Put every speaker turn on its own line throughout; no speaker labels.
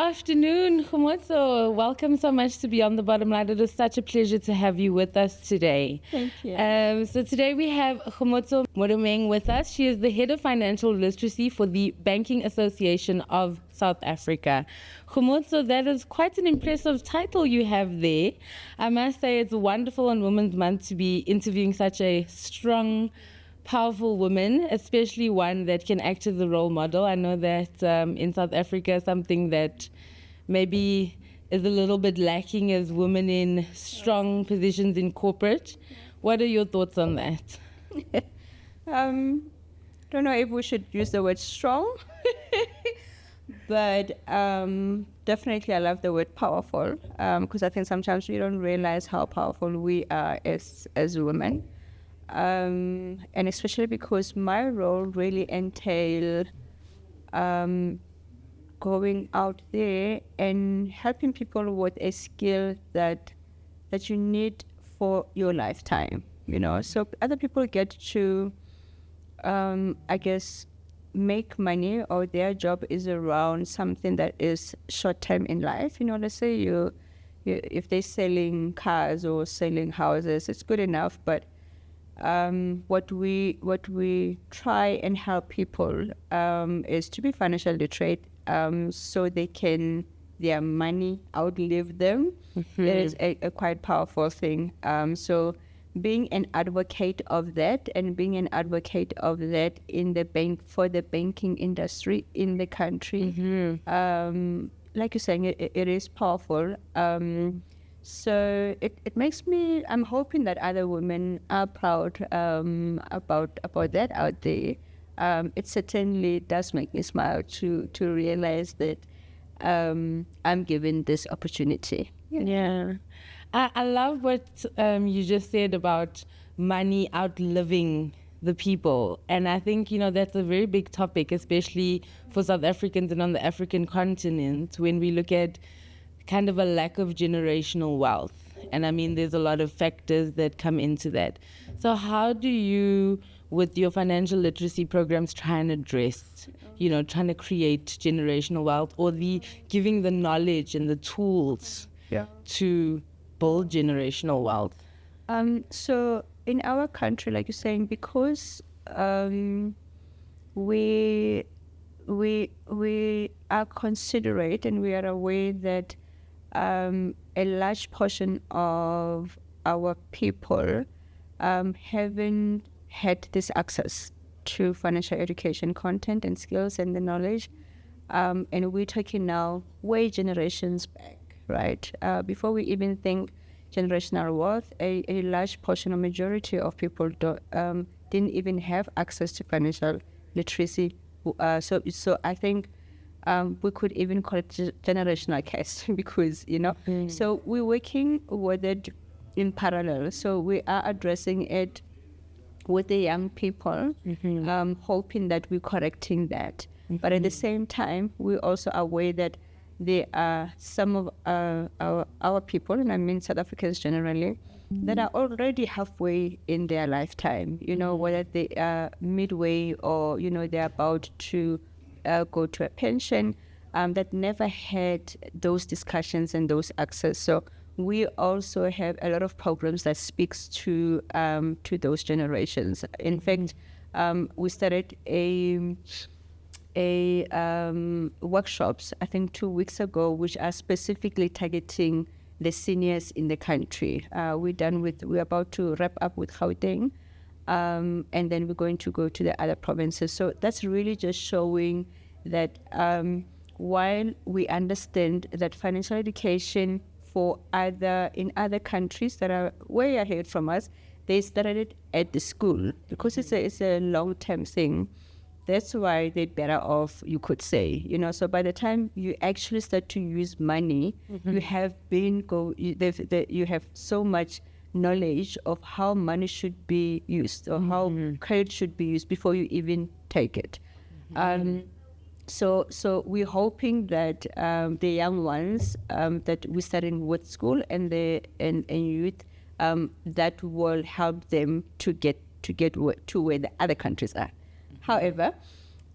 afternoon, Kgomotso. Welcome so much to Beyond the Bottom Line. It is such a pleasure to have you with us today.
Thank you.
So today we have Kgomotso Modimoeng with us. She is the head of financial literacy for the Banking Association of South Africa. Kgomotso, that is quite an impressive title you have there. I must say it's wonderful on Women's Month to be interviewing such a strong, powerful woman, especially one that can act as a role model. I know that in South Africa, something that maybe is a little bit lacking is women in strong positions in corporate. What are your thoughts on that?
Don't know if we should use the word strong, but definitely I love the word powerful, because I think sometimes we don't realize how powerful we are as women. And especially because my role really entailed going out there and helping people with a skill that you need for your lifetime, So other people get to, I guess, make money, or their job is around something that is short-term in life. Let's say if they're selling cars or selling houses, it's good enough, but what we try and help people is to be financially literate, so their money outlive them.
Mm-hmm.
It is a quite powerful thing. So being an advocate of that, and being an advocate of that in the for the banking industry in the country,
Mm-hmm.
like you're saying, it is powerful. So it makes me, I'm hoping that other women are proud about that out there. It certainly does make me smile to realize that I'm given this opportunity.
Yeah. I love what you just said about money outliving the people. And I think, that's a very big topic, especially for South Africans and on the African continent, when we look at kind of a lack of generational wealth. And I mean, there's a lot of factors that come into that. So how do you, with your financial literacy programs, try and address, trying to create generational wealth, or giving the knowledge and the tools to build generational wealth?
So in our country, like you're saying, because we are considerate, and we are aware that a large portion of our people haven't had this access to financial education content and skills and the knowledge. And we're talking now way generations back, right? Before we even think generational wealth, a large portion or majority of people didn't even have access to financial literacy. So I think we could even call it generational curse because, So we're working with it in parallel. So we are addressing it with the young people, hoping that we're correcting that. Mm-hmm. But at the same time, we're also aware that there are some of our people, and I mean South Africans generally, that are already halfway in their lifetime, whether they are midway or, they're about to go to a pension, that never had those discussions and those access. So we also have a lot of programs that speaks to those generations. In fact, we started workshops, I think 2 weeks ago, which are specifically targeting the seniors in the country. We're about to wrap up with Gauteng, and then we're going to go to the other provinces. So that's really just showing that while we understand that financial education in other countries that are way ahead from us, they started it at the school because it's a long-term thing. That's why they're better off, you could say. So by the time you actually start to use money, you have you have so much knowledge of how money should be used, or how credit should be used before you even take it. So we're hoping that the young ones that we're starting with school and youth, that will help them to get to where the other countries are. However,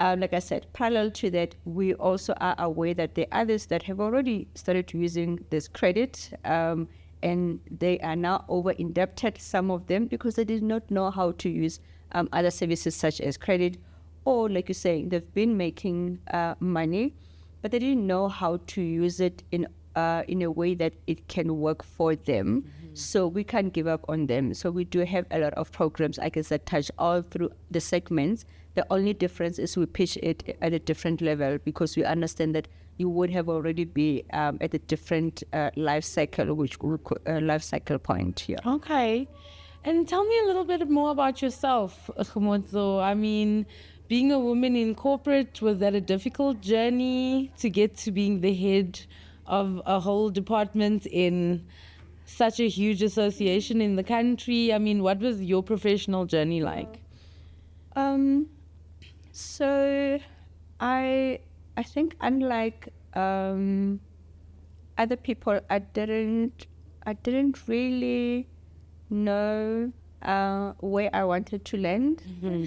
like I said, parallel to that, we also are aware that there are others that have already started using this credit, and they are now over indebted, some of them, because they did not know how to use other services such as credit, or like you say, they've been making money, but they didn't know how to use it in a way that it can work for them. So we can't give up on them. So we do have a lot of programs, I guess, that touch all through the segments. The only difference is we pitch it at a different level, because we understand that you would have already be at a different life cycle, life cycle point here.
Okay. And tell me a little bit more about yourself, Kgomotso. I mean, being a woman in corporate, was that a difficult journey to get to being the head of a whole department in such a huge association in the country? I mean, what was your professional journey like?
So I think, unlike other people, I didn't really know where I wanted to land.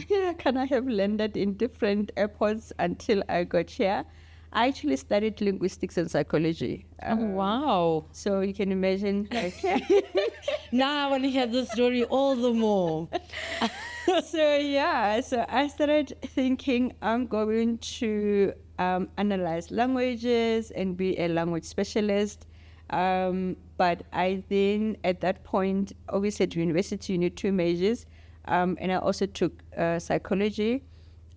Yeah, can I have landed in different airports until I got here? I actually studied linguistics and psychology.
Oh, wow.
So you can imagine, like,
Now I want to hear the story all the more.
so I started thinking I'm going to analyze languages and be a language specialist. But I then, at that point, obviously at university, you need 2 majors. And I also took psychology.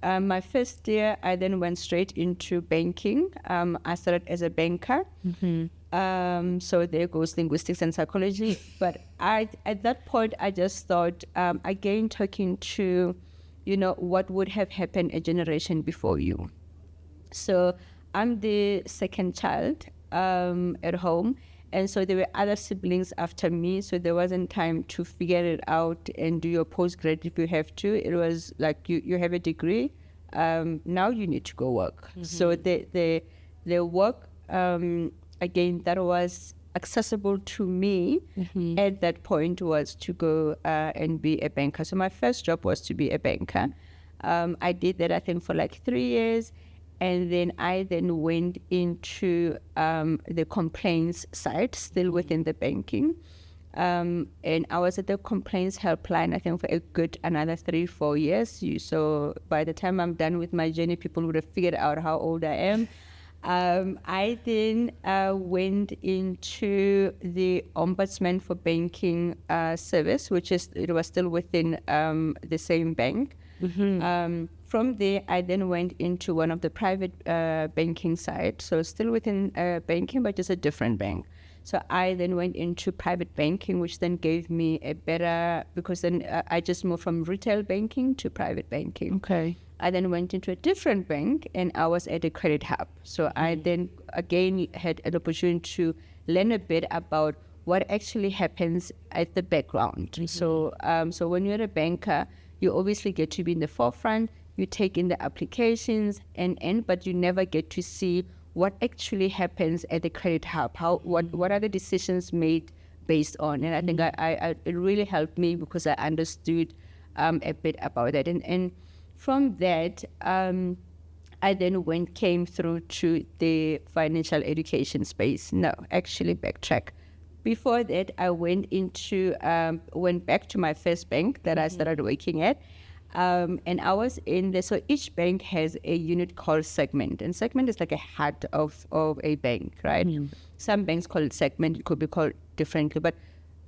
My first year, I then went straight into banking. I started as a banker. So there goes linguistics and psychology. But at that point, I just thought, again, talking to, what would have happened a generation before you. So I'm the second child at home. And so there were other siblings after me. So there wasn't time to figure it out and do your postgrad if you have to. It was like you have a degree. Now you need to go work. So the work, again, that was accessible to me at that point was to go and be a banker. So my first job was to be a banker. I did that, I think, for like 3 years. And then I went into the complaints side, still within the banking. And I was at the complaints helpline, I think, for a good another 3-4 years. So by the time I'm done with my journey, people would have figured out how old I am. I then went into the Ombudsman for Banking service, it was still within the same bank. From there, I then went into one of the private banking sides, so still within banking, but just a different bank. So I then went into private banking, which then gave me a better, because then I just moved from retail banking to private banking.
Okay.
I then went into a different bank, and I was at a credit hub. So I then again had an opportunity to learn a bit about what actually happens at the background. So when you're a banker, you obviously get to be in the forefront. You take in the applications but you never get to see what actually happens at the credit hub. What are the decisions made based on? And I think it really helped me because I understood a bit about that. And from that, I then came through to the financial education space. No, actually backtrack. Before that, I went back to my first bank that I started working at. And I was in there. So each bank has a unit called segment, and segment is like a heart of a bank, right? Some banks call it segment. It could be called differently, but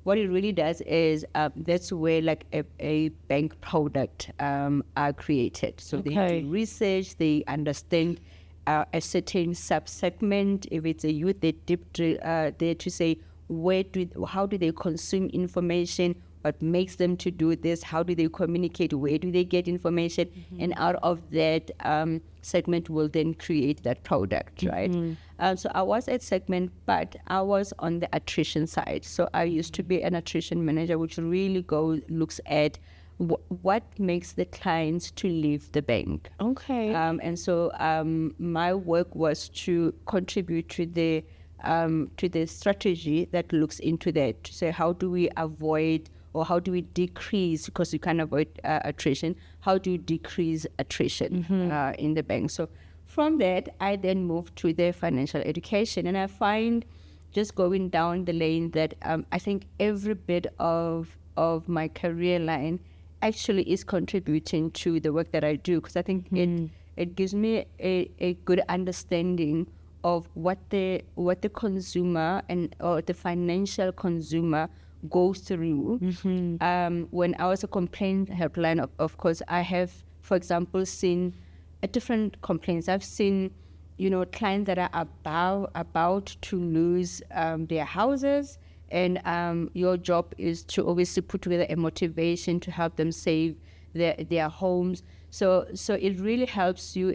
what it really does is that's where like a bank product are created. So they do research, they understand a certain sub-segment. If it's a youth, they dip there to say how do they consume information, what makes them to do this, how do they communicate, where do they get information, and out of that segment will then create that product, right? So I was at segment, but I was on the attrition side. So I used to be an attrition manager, which really looks at what makes the clients to leave the bank.
Okay.
And so my work was to contribute to the strategy that looks into that, to say how do we avoid or how do we decrease, because you can't avoid attrition, how do you decrease attrition in the bank? So from that, I then moved to the financial education, and I find just going down the lane that I think every bit of my career line actually is contributing to the work that I do, because I think it gives me a good understanding of what the consumer or the financial consumer goes through. When I was a complaint helpline, of course, I have, for example, seen different complaints. I've seen, clients that are about to lose their houses, and your job is to obviously put together a motivation to help them save their homes. So it really helps you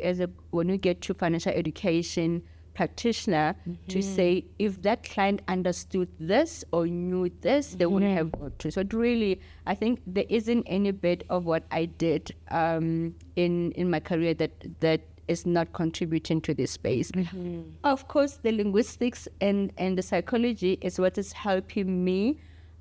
when you get to financial education practitioner to say, if that client understood this or knew this, they wouldn't have worked through. So it really, I think there isn't any bit of what I did in my career that is not contributing to this space. Of course, the linguistics and the psychology is what is helping me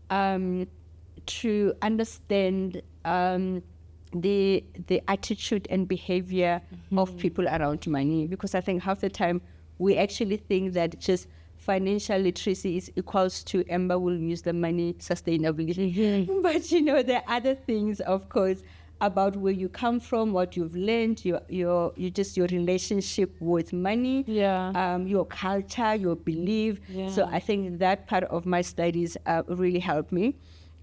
to understand the attitude and behavior of people around money, because I think half the time we actually think that just financial literacy is equals to Ember will use the money sustainably. But there are other things, of course, about where you come from, what you've learned, your relationship with money, your culture, your belief. So I think that part of my studies really helped me.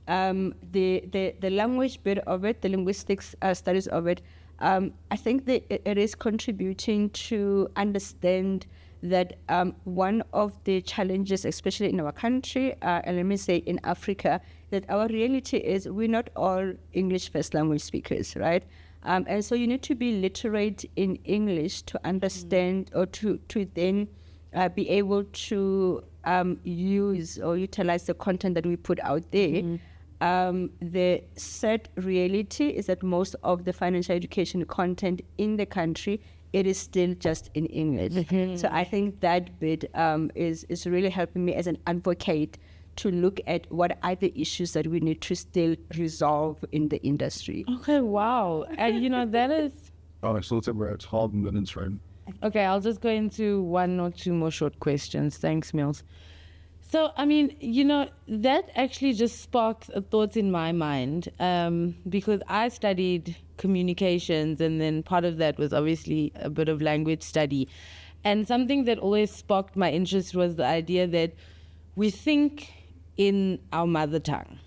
The language bit of it, the linguistics studies of it, I think that it is contributing to understand that one of the challenges, especially in our country, and let me say in Africa, that our reality is we're not all English first language speakers, right? And so you need to be literate in English to understand or to then be able to use or utilize the content that we put out there. The sad reality is that most of the financial education content in the country, it is still just in English. So I think that bit is really helping me as an advocate to look at what are the issues that we need to still resolve in the industry.
Okay, wow. And that is...
Oh, so we're at 12 minutes, right?
Okay, I'll just go into one or two more short questions. Thanks, Mills. So, I mean, that actually just sparks a thought in my mind, because I studied communications, and then part of that was obviously a bit of language study. And something that always sparked my interest was the idea that we think in our mother tongue,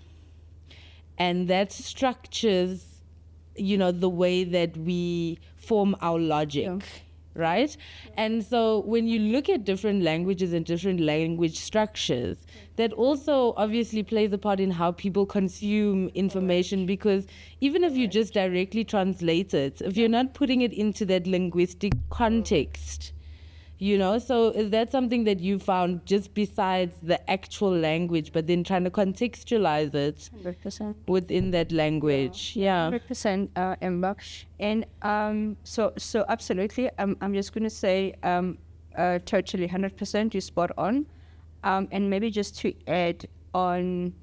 and that structures, the way that we form our logic. Right? And so when you look at different languages and different language structures, that also obviously plays a part in how people consume information, because even if you just directly translate it, if you're not putting it into that linguistic context, so is that something that you found just besides the actual language, but then trying to contextualize it
100%.
within that language?
100%, Emma. And so absolutely, I'm just going to say totally 100%, you're spot on. And maybe just to add on,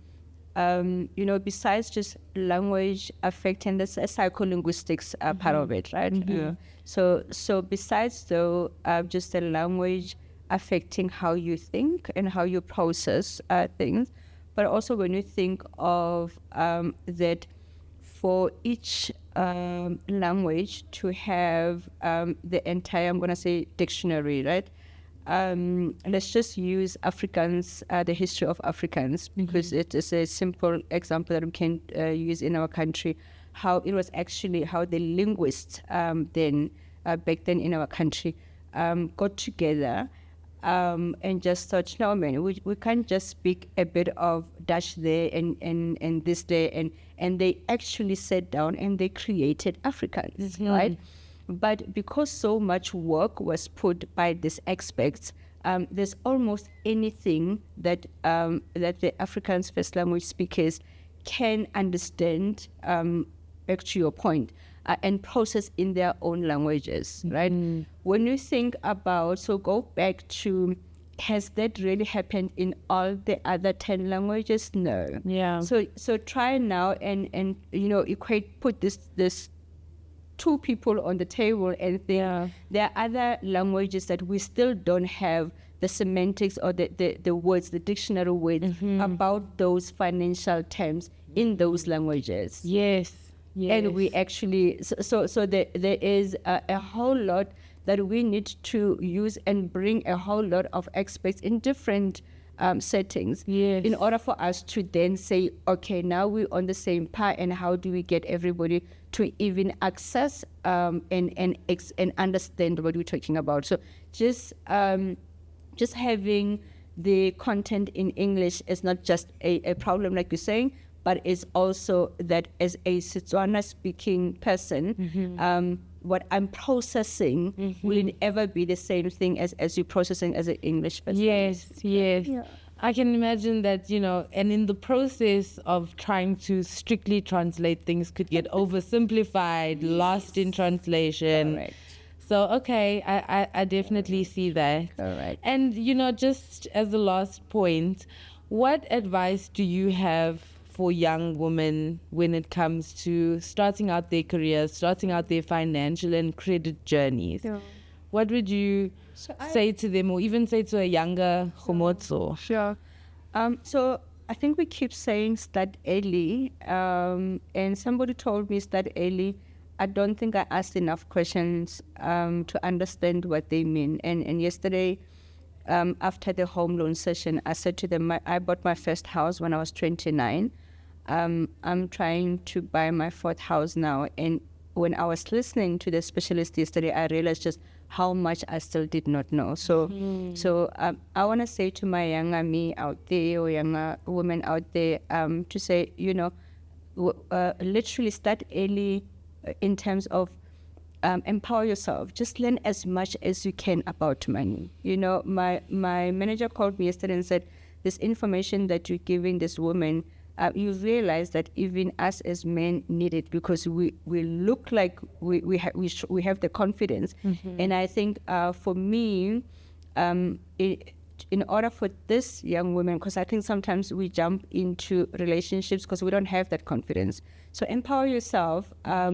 besides just language affecting the psycholinguistics part of it, right? So besides though, just the language affecting how you think and how you process things, but also when you think of that for each language to have the entire, I'm going to say, dictionary, right? Let's just use Afrikaans, the history of Afrikaans, because it is a simple example that we can use in our country, how it was actually how the linguists then back then in our country got together and just thought, no man, we can't just speak a bit of Dutch there and this there, and they actually sat down and they created Afrikaans, right? But because so much work was put by these experts, there's almost anything that the Afrikaans first language speakers can understand, back to your point, and process in their own languages, right? When you think about, so go back to has that really happened in all the other 10 languages? No.
Yeah.
So try now and put this two people on the table and think there are other languages that we still don't have the semantics or the words, the dictionary words about those financial terms in those languages.
Yes.
And we actually, so there is a whole lot that we need to use and bring a whole lot of experts in different settings in order for us to then say, okay, now we're on the same path, and how do we get everybody to even access and understand what we're talking about. So just having the content in English is not just a problem, like you're saying, but it's also that as a Setswana speaking person, what I'm processing will never be the same thing as you're processing as an English person.
Yes. Yeah. I can imagine that, and in the process of trying to strictly translate, things could get oversimplified, lost in translation.
Correct.
So, okay, I definitely see that.
Correct.
And, just as the last point, what advice do you have for young women when it comes to starting out their careers, starting out their financial and credit journeys?
Yeah.
What would you say to them, or even say to a younger Kgomotso?
Sure. So I think we keep saying start early, and somebody told me start early. I don't think I asked enough questions to understand what they mean. And yesterday, after the home loan session, I said to them, I bought my first house when I was 29. I'm trying to buy my fourth house now. And when I was listening to the specialist yesterday, I realized just how much I still did not know. So I want to say to my younger me out there, or younger women out there, to say, literally start early in terms of empower yourself. Just learn as much as you can about money. My manager called me yesterday and said, this information that you're giving this woman, you realize that even us as men need it, because we look like we have the confidence. And I think for me, in order for this young woman, because I think sometimes we jump into relationships because we don't have that confidence. So empower yourself.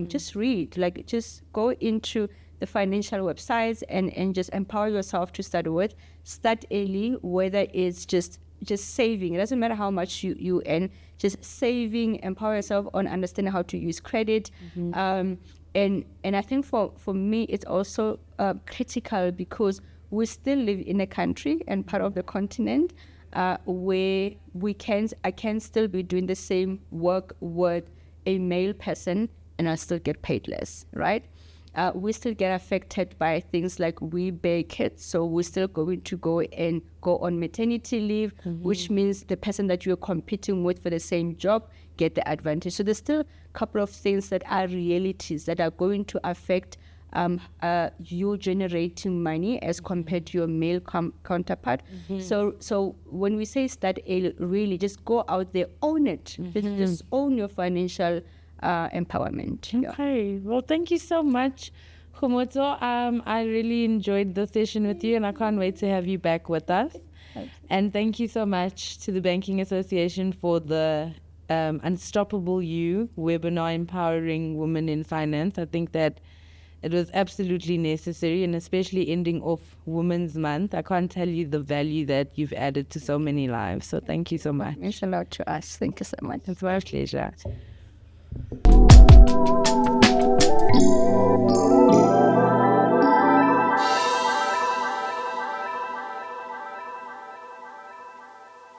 Just read, just go into the financial websites and just empower yourself to start with. Start early, whether it's just saving. It doesn't matter how much you earn, just saving, empower yourself on understanding how to use credit. And I think for me, it's also critical because we still live in a country and part of the continent where I can still be doing the same work with a male person and I still get paid less, right? We still get affected by things like we bear kids, so we're still going to go on maternity leave, which means the person that you're competing with for the same job get the advantage. So there's still a couple of things that are realities that are going to affect you generating money as compared to your male counterpart. So when we say start early, really just go out there, own it. Just own your financial empowerment.
Okay. Well, thank you so much, Kgomotso. I really enjoyed the session with you, and I can't wait to have you back with us. And thank you so much to the Banking Association for the Unstoppable You webinar empowering women in finance. I think that it was absolutely necessary, and especially ending off Women's Month. I can't tell you the value that you've added to so many lives. So thank you so much.
It's a lot to us. Thank you so much.
It's my pleasure.